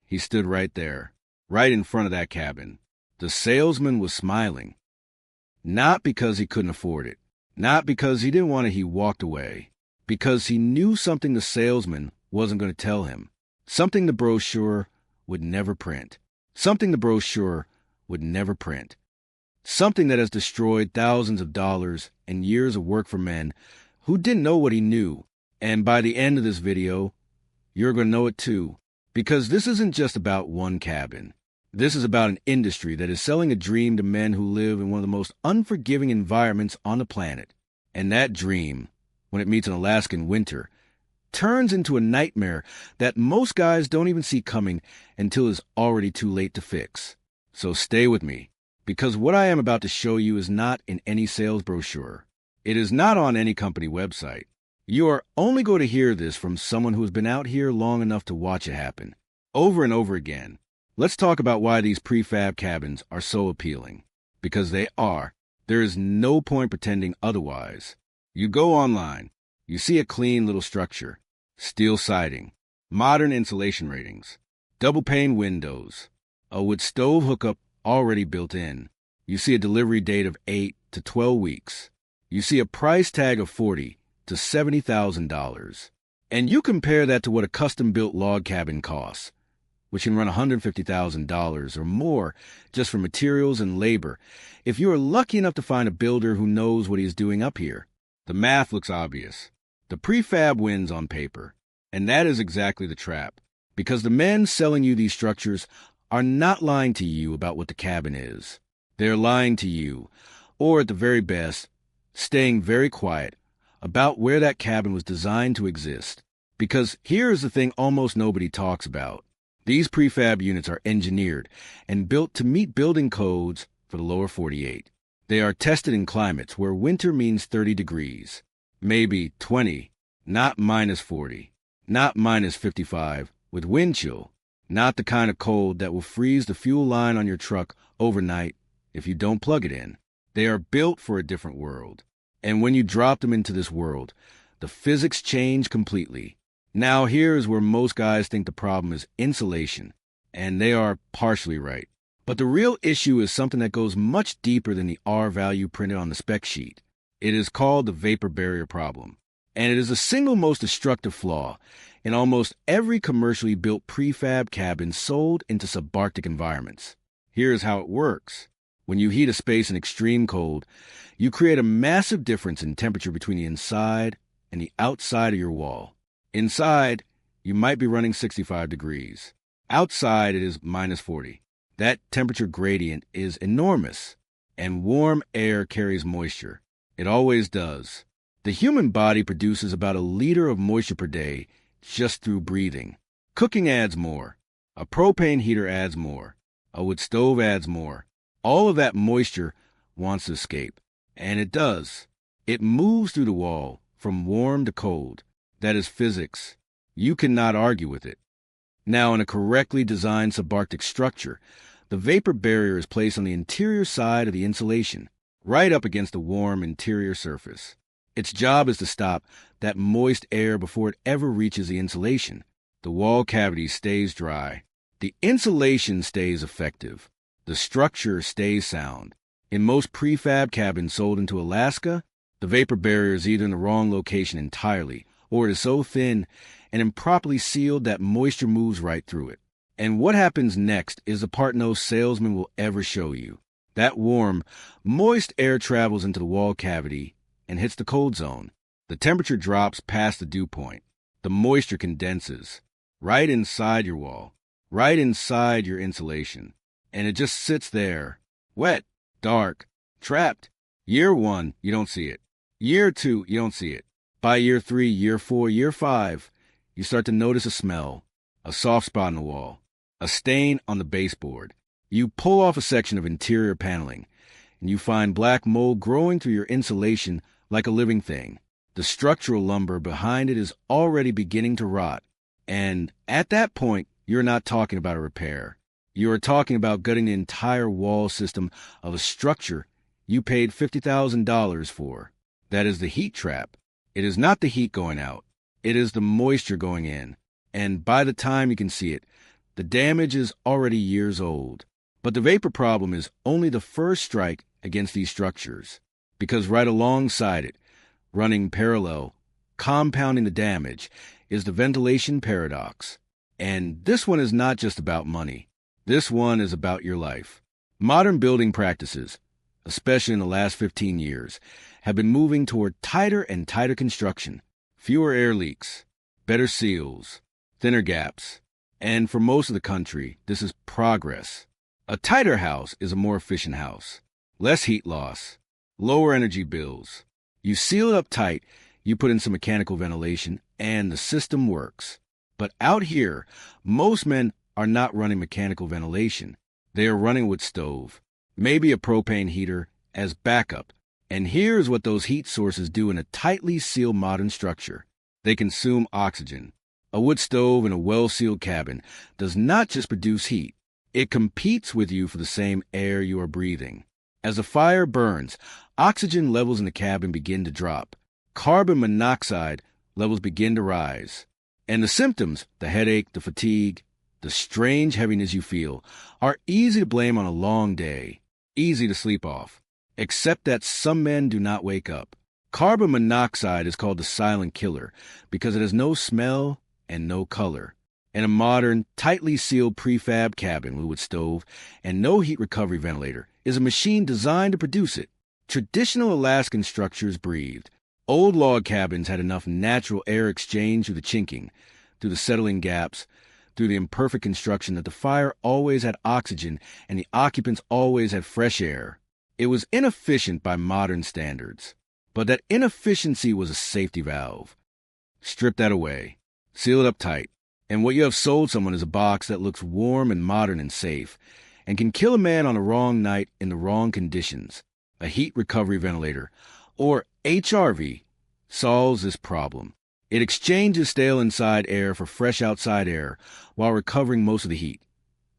He stood right there, right in front of that cabin. The salesman was smiling. Not because he couldn't afford it, not because he didn't want it, he walked away. Because he knew something the salesman wasn't going to tell him. Something the brochure would never print. Something the brochure would never print. Something that has destroyed thousands of dollars and years of work for men who didn't know what he knew. And by the end of this video, you're going to know it too. Because this isn't just about one cabin. This is about an industry that is selling a dream to men who live in one of the most unforgiving environments on the planet. And that dream, when it meets an Alaskan winter, turns into a nightmare that most guys don't even see coming until it's already too late to fix. So stay with me, because what I am about to show you is not in any sales brochure. It is not on any company website. You are only going to hear this from someone who has been out here long enough to watch it happen, over and over again. Let's talk about why these prefab cabins are so appealing. Because they are. There is no point pretending otherwise. You go online. You see a clean little structure. Steel siding. Modern insulation ratings. Double-pane windows. A wood stove hookup already built in. You see a delivery date of 8 to 12 weeks. You see a price tag of $40,000 to $70,000. And you compare that to what a custom-built log cabin costs, which can run $150,000 or more just for materials and labor, if you are lucky enough to find a builder who knows what he is doing up here. The math looks obvious. The prefab wins on paper. And that is exactly the trap. Because the men selling you these structures are not lying to you about what the cabin is. They're lying to you, or at the very best, staying very quiet about where that cabin was designed to exist. Because here is the thing almost nobody talks about. These prefab units are engineered and built to meet building codes for the lower 48. They are tested in climates where winter means 30 degrees, maybe 20, not minus 40, not minus 55, with wind chill, not the kind of cold that will freeze the fuel line on your truck overnight if you don't plug it in. They are built for a different world. And when you drop them into this world, the physics change completely. Now here is where most guys think the problem is insulation, and they are partially right. But the real issue is something that goes much deeper than the R value printed on the spec sheet. It is called the vapor barrier problem, and it is the single most destructive flaw in almost every commercially built prefab cabin sold into subarctic environments. Here is how it works. When you heat a space in extreme cold, you create a massive difference in temperature between the inside and the outside of your wall. Inside, you might be running 65 degrees. Outside, it is minus 40. That temperature gradient is enormous, and warm air carries moisture. It always does. The human body produces about 1 liter of moisture per day just through breathing. Cooking adds more. A propane heater adds more. A wood stove adds more. All of that moisture wants to escape, and it does. It moves through the wall from warm to cold. That is physics. You cannot argue with it. Now, in a correctly designed subarctic structure, the vapor barrier is placed on the interior side of the insulation, right up against the warm interior surface. Its job is to stop that moist air before it ever reaches the insulation. The wall cavity stays dry. The insulation stays effective. The structure stays sound. In most prefab cabins sold into Alaska, the vapor barrier is either in the wrong location entirely, or it is so thin and improperly sealed that moisture moves right through it. And what happens next is the part no salesman will ever show you. That warm, moist air travels into the wall cavity and hits the cold zone. The temperature drops past the dew point. The moisture condenses right inside your wall, right inside your insulation. And it just sits there, wet, dark, trapped. Year 1, you don't see it. Year 2, you don't see it. By year 3, year 4, year 5, you start to notice a smell, a soft spot in the wall, a stain on the baseboard. You pull off a section of interior paneling, and you find black mold growing through your insulation like a living thing. The structural lumber behind it is already beginning to rot. And at that point, you're not talking about a repair. You are talking about gutting the entire wall system of a structure you paid $50,000 for. That is the heat trap. It is not the heat going out. It is the moisture going in. And by the time you can see it, The damage is already years old. But the vapor problem is only the first strike against these structures, because right alongside it, running parallel, compounding the damage, is the ventilation paradox. And this one is not just about money. This one is about your life. Modern building practices, especially in the last 15 years, have been moving toward tighter and tighter construction, fewer air leaks, better seals, thinner gaps. And for most of the country, this is progress. A tighter house is a more efficient house. Less heat loss, lower energy bills. You seal it up tight, you put in some mechanical ventilation, and the system works. But out here, most men are not running mechanical ventilation. They are running wood stove, maybe a propane heater as backup. And here's what those heat sources do in a tightly sealed modern structure. They consume oxygen. A wood stove in a well-sealed cabin does not just produce heat. It competes with you for the same air you are breathing. As the fire burns, oxygen levels in the cabin begin to drop. Carbon monoxide levels begin to rise. And the symptoms, the headache, the fatigue, the strange heaviness you feel, are easy to blame on a long day, easy to sleep off. Except that some men do not wake up. Carbon monoxide is called the silent killer because it has no smell and no color. In a modern, tightly sealed prefab cabin with wood stove and no heat recovery ventilator is a machine designed to produce it. Traditional Alaskan structures breathed. Old log cabins had enough natural air exchange through the chinking, through the settling gaps, through the imperfect construction that the fire always had oxygen and the occupants always had fresh air. It was inefficient by modern standards, but that inefficiency was a safety valve. Strip that away, seal it up tight, and what you have sold someone is a box that looks warm and modern and safe, and can kill a man on the wrong night in the wrong conditions. A heat recovery ventilator, or HRV, solves this problem. It exchanges stale inside air for fresh outside air while recovering most of the heat,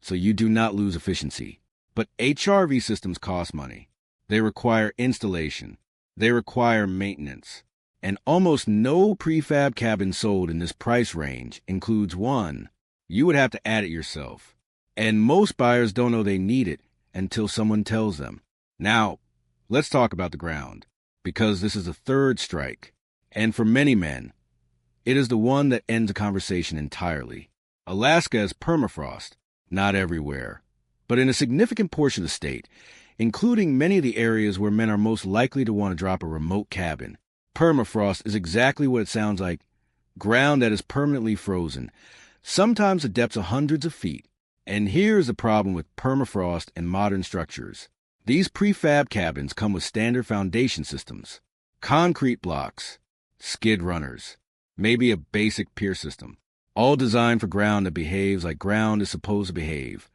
so you do not lose efficiency. But HRV systems cost money. They require installation. They require maintenance. And almost no prefab cabin sold in this price range includes one. You would have to add it yourself. And most buyers don't know they need it until someone tells them. Now, let's talk about the ground, because this is the third strike. And for many men, it is the one that ends a conversation entirely. Alaska has permafrost, not everywhere, but in a significant portion of the state, including many of the areas where men are most likely to want to drop a remote cabin. Permafrost is exactly what it sounds like, ground that is permanently frozen, sometimes at depths of hundreds of feet. And here's the problem with permafrost and modern structures. These prefab cabins come with standard foundation systems, concrete blocks, skid runners, maybe a basic pier system, all designed for ground that behaves like ground is supposed to behave.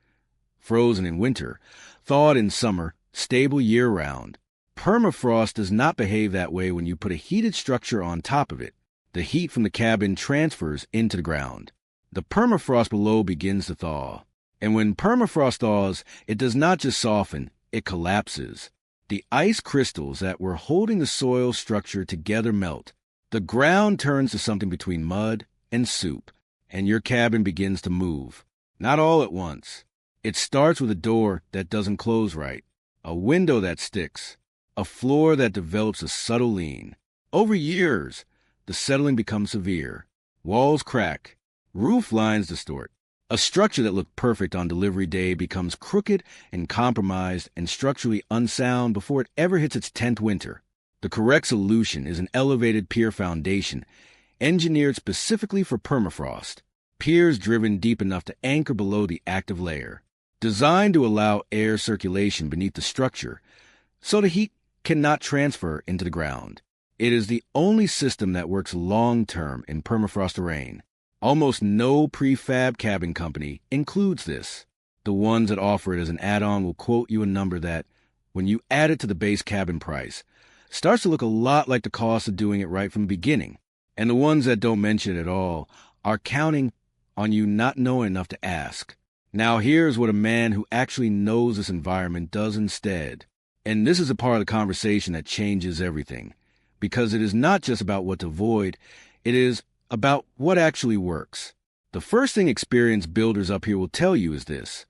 Frozen in winter, thawed in summer, stable year-round. Permafrost does not behave that way when you put a heated structure on top of it. The heat from the cabin transfers into the ground. The permafrost below begins to thaw. And when permafrost thaws, it does not just soften, it collapses. The ice crystals that were holding the soil structure together melt. The ground turns to something between mud and soup, and your cabin begins to move. Not all at once. It starts with a door that doesn't close right, a window that sticks, a floor that develops a subtle lean. Over years, the settling becomes severe. Walls crack, roof lines distort. A structure that looked perfect on delivery day becomes crooked and compromised and structurally unsound before it ever hits its 10th winter. The correct solution is an elevated pier foundation, engineered specifically for permafrost. Piers driven deep enough to anchor below the active layer, designed to allow air circulation beneath the structure so the heat cannot transfer into the ground. It is the only system that works long-term in permafrost terrain. Almost no prefab cabin company includes this. The ones that offer it as an add-on will quote you a number that, when you add it to the base cabin price, starts to look a lot like the cost of doing it right from the beginning. And the ones that don't mention it at all are counting on you not knowing enough to ask. Now here's what a man who actually knows this environment does instead. And this is a part of the conversation that changes everything. Because it is not just about what to avoid, it is about what actually works. The first thing experienced builders up here will tell you is this: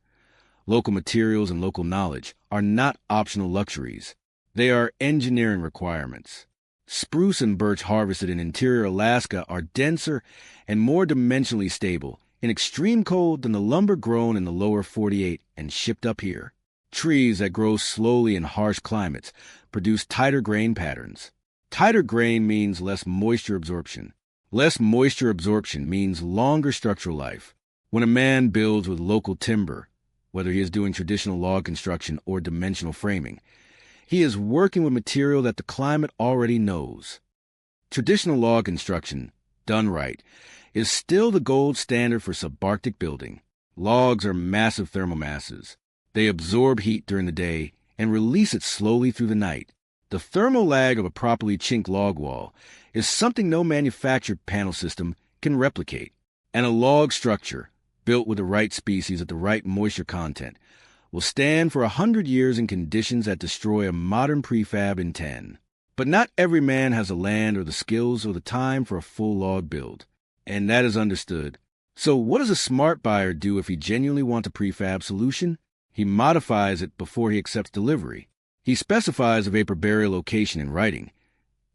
local materials and local knowledge are not optional luxuries. They are engineering requirements. Spruce and birch harvested in interior Alaska are denser and more dimensionally stable in extreme cold than the lumber grown in the lower 48 and shipped up here. Trees that grow slowly in harsh climates produce tighter grain patterns. Tighter grain means less moisture absorption. Less moisture absorption means longer structural life. When a man builds with local timber, whether he is doing traditional log construction or dimensional framing, he is working with material that the climate already knows. Traditional log construction, done right, is still the gold standard for subarctic building. Logs are massive thermal masses. They absorb heat during the day and release it slowly through the night. The thermal lag of a properly chinked log wall is something no manufactured panel system can replicate. And a log structure, built with the right species at the right moisture content, will stand for 100 years in conditions that destroy a modern prefab in 10. But not every man has the land or the skills or the time for a full log build, and that is understood. So what does a smart buyer do if he genuinely wants a prefab solution? He modifies it before he accepts delivery. He specifies a vapor barrier location in writing.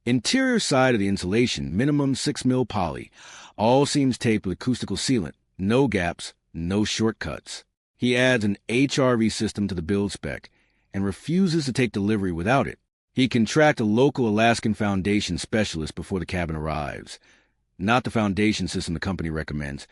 Interior side of the insulation, minimum 6 mil poly, all seams taped with acoustical sealant, no gaps, no shortcuts. He adds an HRV system to the build spec and refuses to take delivery without it. He contracts a local Alaskan foundation specialist before the cabin arrives. Not the foundation system the company recommends,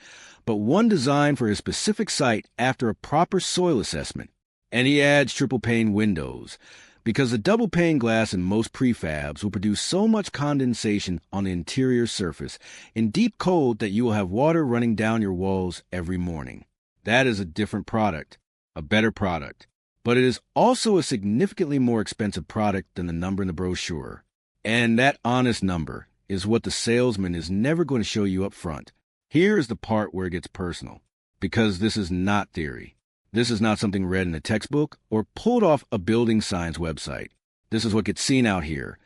but one designed for his specific site after a proper soil assessment. And he adds triple pane windows, because the double pane glass in most prefabs will produce so much condensation on the interior surface in deep cold that you will have water running down your walls every morning. That is a different product, a better product, but it is also a significantly more expensive product than the number in the brochure. And that honest number is what the salesman is never going to show you up front. Here is the part where it gets personal, because this is not theory. This is not something read in a textbook or pulled off a building science website. This is what gets seen out here,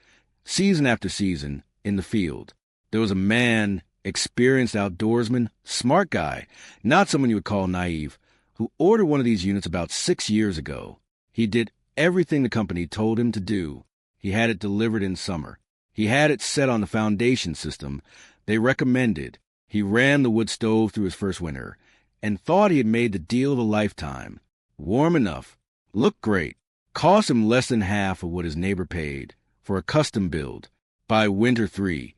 season after season, in the field. There was a man, experienced outdoorsman, smart guy, not someone you would call naive, who ordered one of these units about 6 years ago. He did everything the company told him to do. He had it delivered in summer. He had it set on the foundation system they recommended. He ran the wood stove through his first winter and thought he had made the deal of a lifetime. Warm enough, looked great, cost him less than half of what his neighbor paid for a custom build. By winter 3,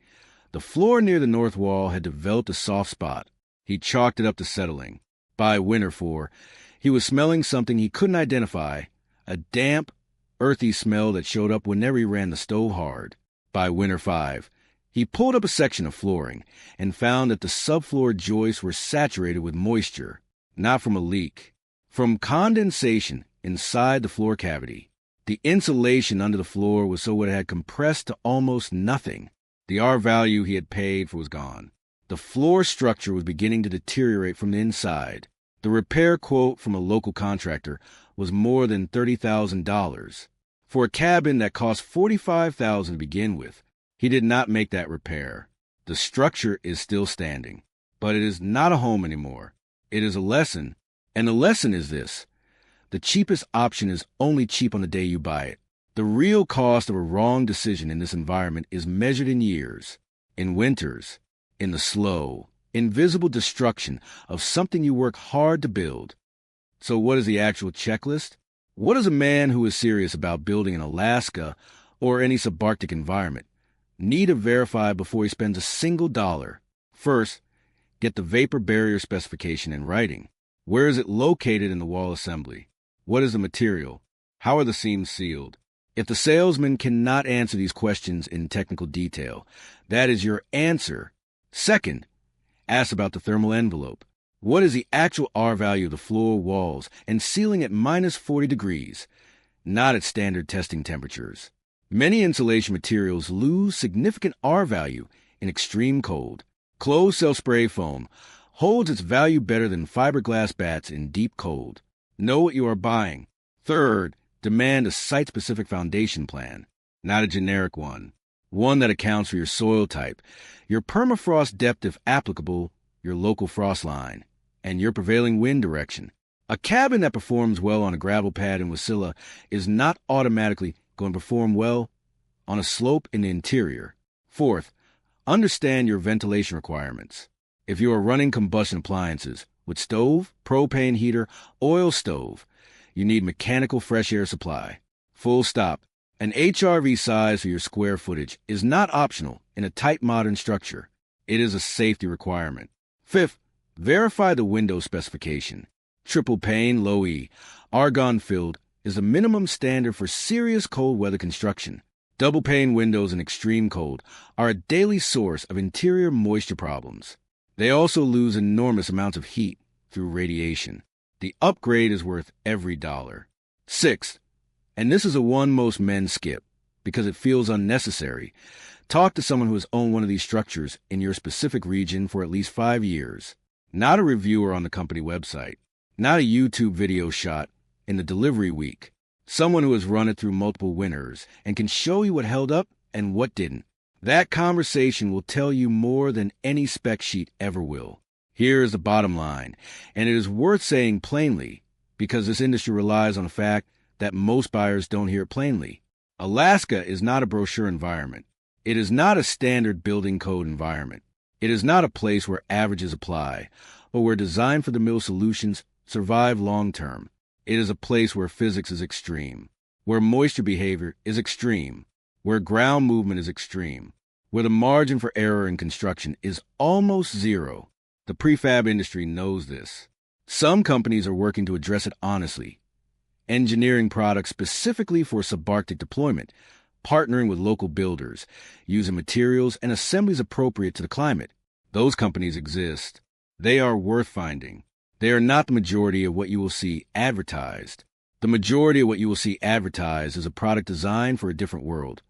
the floor near the north wall had developed a soft spot. He chalked it up to settling. By winter 4, he was smelling something he couldn't identify, a damp, earthy smell that showed up whenever he ran the stove hard. By winter 5, he pulled up a section of flooring and found that the subfloor joists were saturated with moisture, not from a leak, from condensation inside the floor cavity. The insulation under the floor was so it had compressed to almost nothing. The R value he had paid for was gone. The floor structure was beginning to deteriorate from the inside. The repair quote from a local contractor was more than $30,000. For a cabin that cost $45,000 to begin with, he did not make that repair. The structure is still standing, but it is not a home anymore. It is a lesson, and the lesson is this: the cheapest option is only cheap on the day you buy it. The real cost of a wrong decision in this environment is measured in years, in winters, in the slow, invisible destruction of something you work hard to build. So what is the actual checklist? What does a man who is serious about building in Alaska or any subarctic environment need to verify before he spends a single dollar? First, get the vapor barrier specification in writing. Where is it located in the wall assembly? What is the material? How are the seams sealed? If the salesman cannot answer these questions in technical detail, that is your answer. Second, ask about the thermal envelope. What is the actual R value of the floor, walls, and ceiling at minus 40 degrees, not at standard testing temperatures? Many insulation materials lose significant R value in extreme cold. Closed-cell spray foam holds its value better than fiberglass bats in deep cold. Know what you are buying. Third, demand a site-specific foundation plan, not a generic one. One that accounts for your soil type, your permafrost depth if applicable, your local frost line, and your prevailing wind direction. A cabin that performs well on a gravel pad in Wasilla is not automatically going to perform well on a slope in the interior. Fourth, understand your ventilation requirements. If you are running combustion appliances with stove, propane heater, oil stove, you need mechanical fresh air supply. Full stop. An HRV size for your square footage is not optional in a tight modern structure. It is a safety requirement. Fifth, verify the window specification. Triple pane, low E, argon-filled is a minimum standard for serious cold weather construction. Double pane windows in extreme cold are a daily source of interior moisture problems. They also lose enormous amounts of heat through radiation. The upgrade is worth every dollar. Sixth, and this is a one most men skip because it feels unnecessary, talk to someone who has owned one of these structures in your specific region for at least 5 years. Not a reviewer on the company website. Not a YouTube video shot in the delivery week. Someone who has run it through multiple winters and can show you what held up and what didn't. That conversation will tell you more than any spec sheet ever will. Here is the bottom line, and it is worth saying plainly because this industry relies on the fact that most buyers don't hear it plainly. Alaska is not a brochure environment. It is not a standard building code environment. It is not a place where averages apply, but where design-for-the-mill solutions survive long-term. It is a place where physics is extreme, where moisture behavior is extreme, where ground movement is extreme, where the margin for error in construction is almost zero. The prefab industry knows this. Some companies are working to address it honestly, engineering products specifically for subarctic deployment, partnering with local builders, using materials and assemblies appropriate to the climate. Those companies exist. They are worth finding. They are not the majority of what you will see advertised. The majority of what you will see advertised is a product designed for a different world,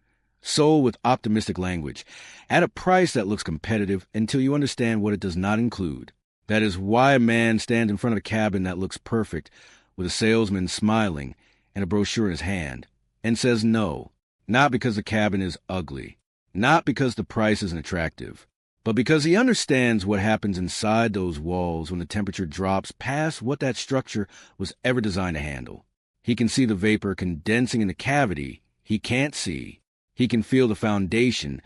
sold with optimistic language, at a price that looks competitive until you understand what it does not include. That is why a man stands in front of a cabin that looks perfect, with a salesman smiling and a brochure in his hand, and says no, not because the cabin is ugly, not because the price isn't attractive, but because he understands what happens inside those walls when the temperature drops past what that structure was ever designed to handle. He can see the vapor condensing in the cavity he can't see. He can feel the foundation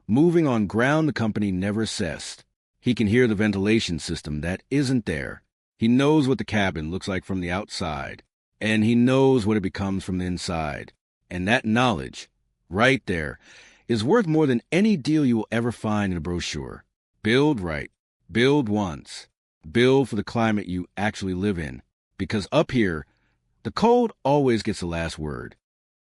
moving on ground the company never assessed. He can hear the ventilation system that isn't there. He knows what the cabin looks like from the outside, and he knows what it becomes from the inside. And that knowledge, right there, is worth more than any deal you will ever find in a brochure. Build right. Build once. Build for the climate you actually live in. Because up here, the cold always gets the last word.